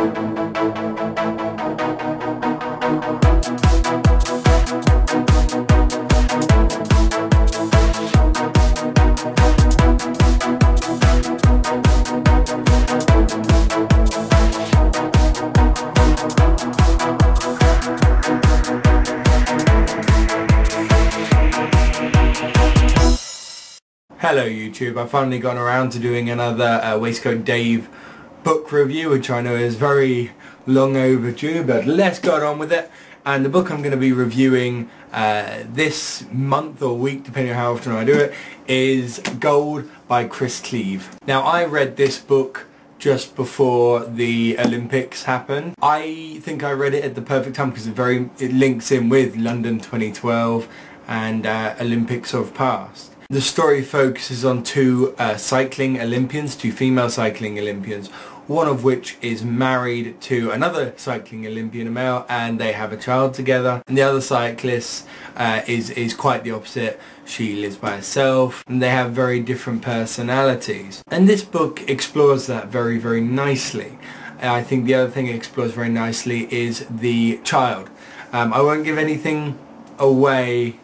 Hello YouTube, I've finally gone around to doing another Waistcoat Dave book review, which I know is very long overdue, but let's get on with it. And the book I'm going to be reviewing this month or week, depending on how often I do it, is Gold by Chris Cleave. Now, I read this book just before the Olympics happened. I think I read it at the perfect time because it links in with London 2012 and Olympics of past. The story focuses on two cycling Olympians, two female cycling Olympians, one of which is married to another cycling Olympian, a male, and they have a child together. And the other cyclist is quite the opposite. She lives by herself, and they have very different personalities. And this book explores that very, very nicely. I think the other thing it explores very nicely is the child. I won't give anything away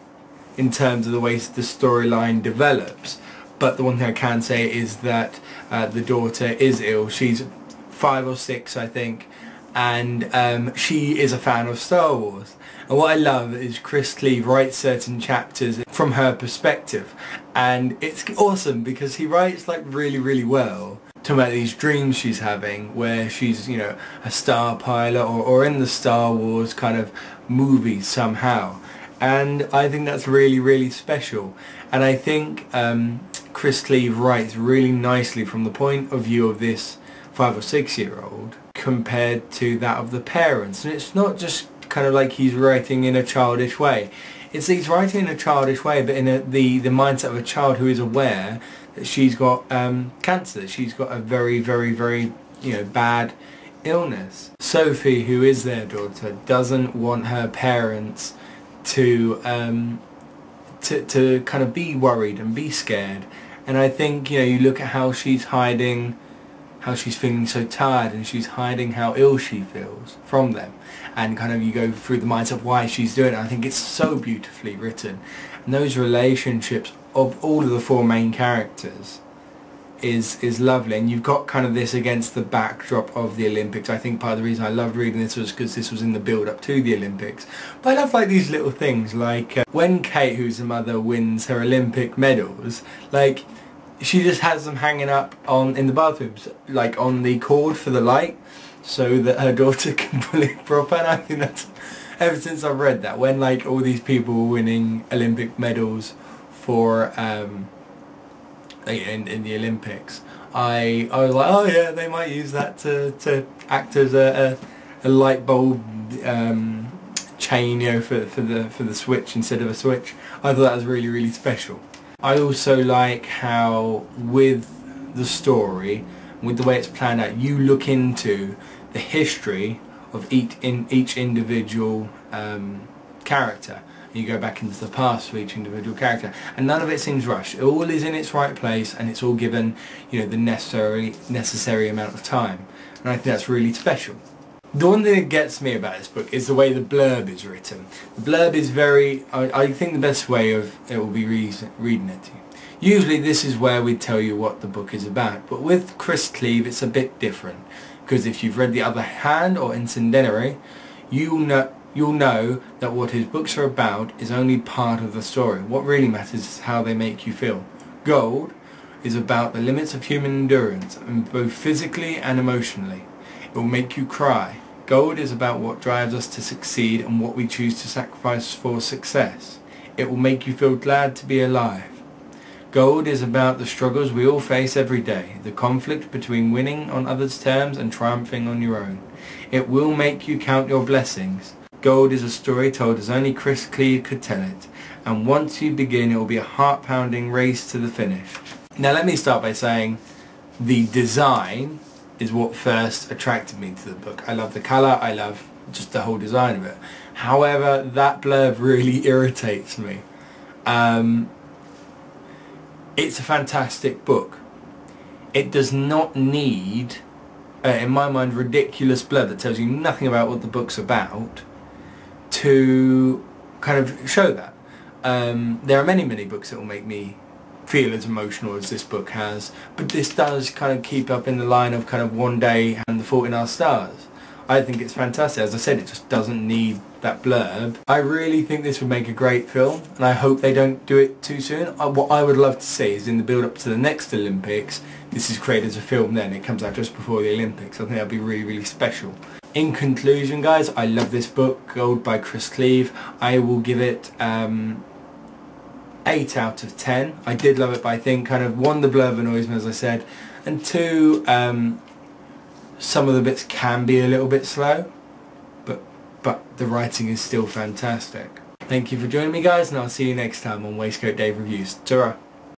in terms of the way the storyline develops, but the one thing I can say is that the daughter is ill. She's 5 or 6, I think, and she is a fan of Star Wars. And what I love is Chris Cleave writes certain chapters from her perspective, and it's awesome because he writes like really, really well, talking about these dreams she's having where she's, you know, a star pilot or in the Star Wars kind of movies somehow. And I think that's really, really special. And I think Chris Cleave writes really nicely from the point of view of this 5 or 6-year-old compared to that of the parents. And it's not just kind of like he's writing in a childish way. He's writing in a childish way, but in the mindset of a child who is aware that she's got cancer, that she's got a very, very, very, you know, bad illness. Sophie, who is their daughter, doesn't want her parents to kind of be worried and be scared. And I think, you know, you look at how she's hiding, how she's feeling so tired, and she's hiding how ill she feels from them, and kind of you go through the mindset of why she's doing it. I think it's so beautifully written, and those relationships of all of the 4 main characters is lovely. And you've got kind of this against the backdrop of the Olympics. I think part of the reason I loved reading this was because this was in the build up to the Olympics. But I love like these little things, like when Kate, who's the mother, wins her Olympic medals, like she just has them hanging up in the bathrooms, like on the cord for the light, so that her daughter can pull it proper. And I think that's, ever since I've read that, when like all these people were winning Olympic medals for in the Olympics, I was like, oh yeah, they might use that to act as a light bulb chain, you know, for the switch instead of a switch. I thought that was really, really special. I also like how with the story, with the way it's planned out, you look into the history of each individual character. You go back into the past for each individual character, and none of it seems rushed. It all is in its right place, and it's all given, you know, the necessary amount of time. And I think that's really special. The one thing that gets me about this book is the way the blurb is written. The blurb is very, I think the best way of it will be reading it to you. Usually this is where we tell you what the book is about, but with Chris Cleave it's a bit different, because if you've read The Other Hand or Incendiary, you'll know that what his books are about is only part of the story. What really matters is how they make you feel. Gold is about the limits of human endurance, both physically and emotionally. It will make you cry. Gold is about what drives us to succeed and what we choose to sacrifice for success. It will make you feel glad to be alive. Gold is about the struggles we all face every day, the conflict between winning on others' terms and triumphing on your own. It will make you count your blessings. Gold is a story told as only Chris Cleave could tell it, and once you begin it will be a heart-pounding race to the finish. Now let me start by saying the design is what first attracted me to the book. I love the colour, I love just the whole design of it. However, that blurb really irritates me. It's a fantastic book. It does not need in my mind, ridiculous blurb that tells you nothing about what the book's about to kind of show that. There are many books that will make me feel as emotional as this book has, but this does kind of keep up in the line of kind of One Day and The Fault in Our Stars. I think it's fantastic. As I said, it just doesn't need that blurb. I really think this would make a great film, and I hope they don't do it too soon. What I would love to see is in the build up to the next Olympics, this is created as a film then, it comes out just before the Olympics. I think that would be really special. In conclusion guys, I love this book, Gold by Chris Cleave. I will give it 8 out of 10. I did love it, but I think kind of 1, the blurb annoys me as I said, and 2, some of the bits can be a little bit slow, but the writing is still fantastic. Thank you for joining me guys, and I'll see you next time on Waistcoat Dave Reviews. Ta-ra!